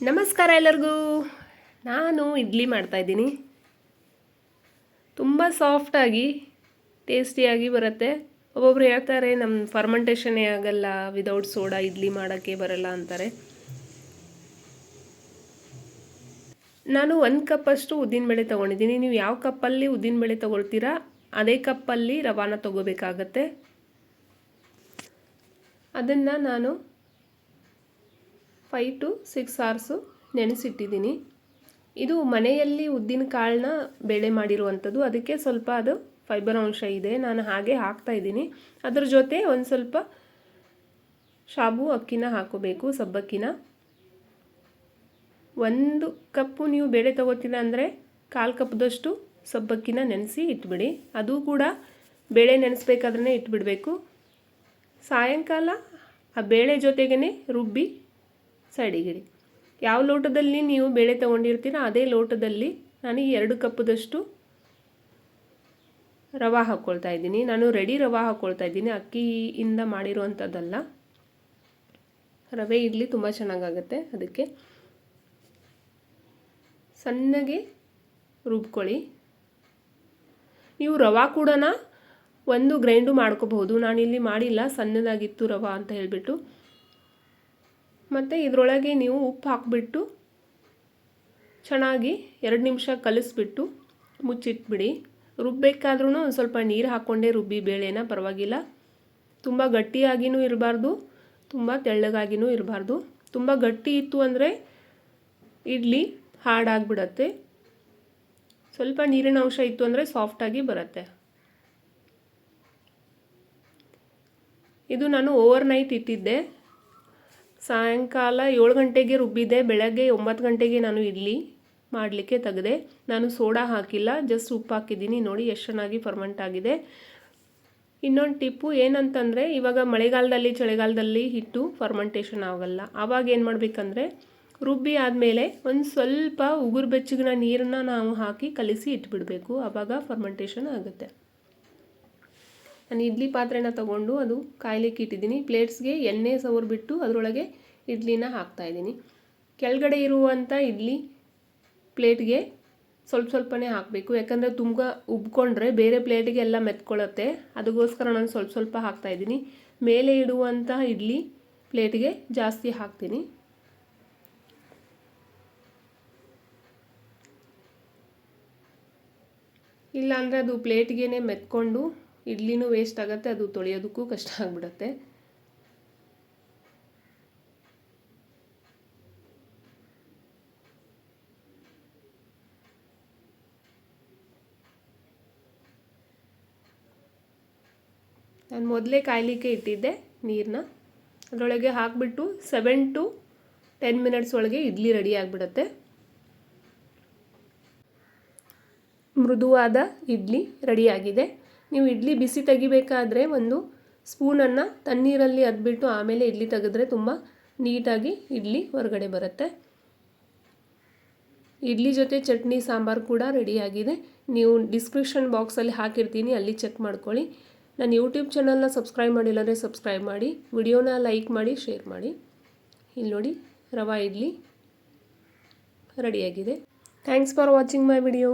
ನಮಸ್ಕಾರ ಎಲ್ಲರಿಗೂ. ನಾನು ಇಡ್ಲಿ ಮಾಡ್ತಾಯಿದ್ದೀನಿ. ತುಂಬ ಸಾಫ್ಟಾಗಿ ಟೇಸ್ಟಿಯಾಗಿ ಬರುತ್ತೆ. ಒಬ್ಬೊಬ್ರು ಹೇಳ್ತಾರೆ ನಮ್ಮ ಫರ್ಮೆಂಟೇಷನ್ನೇ ಆಗಲ್ಲ, ವಿದೌಟ್ ಸೋಡಾ ಇಡ್ಲಿ ಮಾಡೋಕ್ಕೆ ಬರಲ್ಲ ಅಂತಾರೆ. ನಾನು 1 ಕಪ್ಪಷ್ಟು ಉದ್ದಿನಬೇಳೆ ತೊಗೊಂಡಿದ್ದೀನಿ. ನೀವು ಯಾವ ಕಪ್ಪಲ್ಲಿ ಉದ್ದಿನಬೇಳೆ ತೊಗೊಳ್ತೀರಾ ಅದೇ ಕಪ್ಪಲ್ಲಿ ರವಾನ ತೊಗೋಬೇಕಾಗತ್ತೆ. ಅದನ್ನು ನಾನು 5 to 6 hours ನೆನೆಸಿಟ್ಟಿದ್ದೀನಿ. ಇದು ಮನೆಯಲ್ಲಿ ಉದ್ದಿನ ಕಾಳನ್ನ ಬೇಳೆ ಮಾಡಿರುವಂಥದ್ದು, ಅದಕ್ಕೆ ಸ್ವಲ್ಪ ಅದು ಫೈಬರ್ ಅಂಶ ಇದೆ. ನಾನು ಹಾಗೆ ಹಾಕ್ತಾಯಿದ್ದೀನಿ. ಅದ್ರ ಜೊತೆ ಒಂದು ಸ್ವಲ್ಪ ಶಾಬು ಅಕ್ಕಿನ ಹಾಕೋಬೇಕು, ಸಬ್ಬಕ್ಕಿನ. 1 ಕಪ್ಪು ನೀವು ಬೇಳೆ ತೊಗೋತೀರ ಅಂದರೆ 1/4 ಕಪ್ದಷ್ಟು ಸಬ್ಬಕ್ಕಿನ ನೆನೆಸಿ ಇಟ್ಬಿಡಿ. ಅದು ಕೂಡ ಬೇಳೆ ನೆನೆಸ್ಬೇಕಾದ್ರೆ ಇಟ್ಬಿಡಬೇಕು. ಸಾಯಂಕಾಲ ಆ ಬೇಳೆ ಜೊತೆಗೇ ರುಬ್ಬಿ ಸೈಡಿಗಿಡಿ. ಯಾವ ಲೋಟದಲ್ಲಿ ನೀವು ಬೇಳೆ ತೊಗೊಂಡಿರ್ತೀರ ಅದೇ ಲೋಟದಲ್ಲಿ ನಾನು 2 ಕಪ್ಪದಷ್ಟು ರವೆ ಹಾಕ್ಕೊಳ್ತಾ ಇದ್ದೀನಿ. ನಾನು ರೆಡಿ ರವೆ ಹಾಕ್ಕೊಳ್ತಾ ಇದ್ದೀನಿ, ಅಕ್ಕಿಯಿಂದ ಮಾಡಿರುವಂಥದ್ದಲ್ಲ. ರವೆ ಇಡ್ಲಿ ತುಂಬ ಚೆನ್ನಾಗಾಗುತ್ತೆ, ಅದಕ್ಕೆ ಸಣ್ಣಗೆ ರುಬ್ಕೊಳ್ಳಿ. ನೀವು ರವೆ ಕೂಡ ಒಂದು ಗ್ರೈಂಡು ಮಾಡ್ಕೋಬಹುದು. ನಾನಿಲ್ಲಿ ಮಾಡಿಲ್ಲ, ಸಣ್ಣದಾಗಿತ್ತು ರವೆ ಅಂತ ಹೇಳಿಬಿಟ್ಟು. ಮತ್ತು ಇದರೊಳಗೆ ನೀವು ಉಪ್ಪು ಹಾಕಿಬಿಟ್ಟು ಚೆನ್ನಾಗಿ 2 ನಿಮಿಷ ಕಲಿಸ್ಬಿಟ್ಟು ಮುಚ್ಚಿಟ್ಬಿಡಿ. ರುಬ್ಬಬೇಕಾದ್ರೂ ಒಂದು ಸ್ವಲ್ಪ ನೀರು ಹಾಕ್ಕೊಂಡೇ ರುಬ್ಬಿ ಬೇಳೆನ, ಪರವಾಗಿಲ್ಲ. ತುಂಬ ಗಟ್ಟಿಯಾಗಿಯೂ ಇರಬಾರ್ದು, ತುಂಬ ತೆಳ್ಳಗಾಗಿಯೂ ಇರಬಾರ್ದು. ತುಂಬ ಗಟ್ಟಿ ಇತ್ತು ಅಂದರೆ ಇಡ್ಲಿ ಹಾರ್ಡಾಗಿಬಿಡತ್ತೆ. ಸ್ವಲ್ಪ ನೀರಿನ ಅಂಶ ಇತ್ತು ಅಂದರೆ ಸಾಫ್ಟಾಗಿ ಬರುತ್ತೆ. ಇದು ನಾನು ಓವರ್ ನೈಟ್ ಇಟ್ಟಿದ್ದೆ. ಸಾಯಂಕಾಲ 7 ಗಂಟೆಗೆ ರುಬ್ಬಿದ್ದೆ. ಬೆಳಗ್ಗೆ 9 ಗಂಟೆಗೆ ನಾನು ಇಡ್ಲಿ ಮಾಡಲಿಕ್ಕೆ ತೆಗೆದೆ. ನಾನು ಸೋಡಾ ಹಾಕಿಲ್ಲ, ಜಸ್ಟ್ ಉಪ್ಪು ಹಾಕಿದ್ದೀನಿ. ನೋಡಿ ಎಷ್ಟು ಚೆನ್ನಾಗಿ ಫರ್ಮೆಂಟ್ ಆಗಿದೆ. ಇನ್ನೊಂದು ಟಿಪ್ಪು ಏನಂತಂದರೆ, ಇವಾಗ ಮಳೆಗಾಲದಲ್ಲಿ ಚಳಿಗಾಲದಲ್ಲಿ ಹಿಟ್ಟು ಫರ್ಮೆಂಟೇಷನ್ ಆಗಲ್ಲ. ಆವಾಗ ಏನು ಮಾಡಬೇಕಂದ್ರೆ, ರುಬ್ಬಿ ಆದಮೇಲೆ ಒಂದು ಸ್ವಲ್ಪ ಉಗುರು ಬೆಚ್ಚಗಿನ ನೀರನ್ನು ನಾವು ಹಾಕಿ ಕಲಿಸಿ ಇಟ್ಬಿಡಬೇಕು. ಆವಾಗ ಫರ್ಮೆಂಟೇಷನ್ ಆಗುತ್ತೆ. ನಾನು ಇಡ್ಲಿ ಪಾತ್ರೆನ ತೊಗೊಂಡು ಅದು ಕಾಯ್ಲಿಕ್ಕೆ ಇಟ್ಟಿದ್ದೀನಿ. ಪ್ಲೇಟ್ಸ್ಗೆ ಎಣ್ಣೆ ಸವರ್ಬಿಟ್ಟು ಅದರೊಳಗೆ ಇಡ್ಲಿನ ಹಾಕ್ತಾಯಿದ್ದೀನಿ. ಕೆಳಗಡೆ ಇರುವಂಥ ಇಡ್ಲಿ ಪ್ಲೇಟ್ಗೆ ಸ್ವಲ್ಪನೇ ಹಾಕಬೇಕು, ಯಾಕಂದರೆ ತುಂಬ ಉಬ್ಕೊಂಡ್ರೆ ಬೇರೆ ಪ್ಲೇಟಿಗೆ ಎಲ್ಲ ಮೆತ್ಕೊಳ್ಳುತ್ತೆ. ಅದಕ್ಕೋಸ್ಕರ ನಾನು ಸ್ವಲ್ಪ ಹಾಕ್ತಾಯಿದ್ದೀನಿ. ಮೇಲೆ ಇಡುವಂಥ ಇಡ್ಲಿ ಪ್ಲೇಟ್ಗೆ ಜಾಸ್ತಿ ಹಾಕ್ತೀನಿ. ಇಲ್ಲಾಂದರೆ ಅದು ಪ್ಲೇಟ್ಗೆ ಮೆತ್ಕೊಂಡು ಇಡ್ಲಿನೂ ವೇಸ್ಟ್ ಆಗುತ್ತೆ, ಅದು ತೊಳೆಯೋದಕ್ಕೂ ಕಷ್ಟ ಆಗಿಬಿಡುತ್ತೆ. ನಾನು ಮೊದಲೇ ಕಾಯಲಿಕ್ಕೆ ಇಟ್ಟಿದ್ದೆ ನೀರನ್ನ. ಅದರೊಳಗೆ ಹಾಕಿಬಿಟ್ಟು 7 to 10 minutes ಒಳಗೆ ಇಡ್ಲಿ ರೆಡಿ ಆಗಿಬಿಡುತ್ತೆ. ಮೃದುವಾದ ಇಡ್ಲಿ ರೆಡಿಯಾಗಿದೆ. ನೀವು ಇಡ್ಲಿ ಬಿಸಿ ತೆಗಿಬೇಕಾದ್ರೆ ಒಂದು ಸ್ಪೂನನ್ನು ತಣ್ಣೀರಲ್ಲಿ ಅದ್ಬಿಟ್ಟು ಆಮೇಲೆ ಇಡ್ಲಿ ತೆಗೆದ್ರೆ ತುಂಬ ನೀಟಾಗಿ ಇಡ್ಲಿ ಹೊರಗಡೆ ಬರುತ್ತೆ. ಇಡ್ಲಿ ಜೊತೆ ಚಟ್ನಿ ಸಾಂಬಾರು ಕೂಡ ರೆಡಿಯಾಗಿದೆ. ನೀವು ಡಿಸ್ಕ್ರಿಪ್ಷನ್ ಬಾಕ್ಸಲ್ಲಿ ಹಾಕಿರ್ತೀನಿ, ಅಲ್ಲಿ ಚೆಕ್ ಮಾಡ್ಕೊಳ್ಳಿ. ನನ್ನ ಯೂಟ್ಯೂಬ್ ಚಾನಲ್ನ ಸಬ್ಸ್ಕ್ರೈಬ್ ಮಾಡಿಲ್ಲ ಅಂದರೆ ಸಬ್ಸ್ಕ್ರೈಬ್ ಮಾಡಿ, ವಿಡಿಯೋನ ಲೈಕ್ ಮಾಡಿ, ಶೇರ್ ಮಾಡಿ. ಇಲ್ಲಿ ನೋಡಿ, ರವಾ ಇಡ್ಲಿ ರೆಡಿಯಾಗಿದೆ. Thanks for watching my video.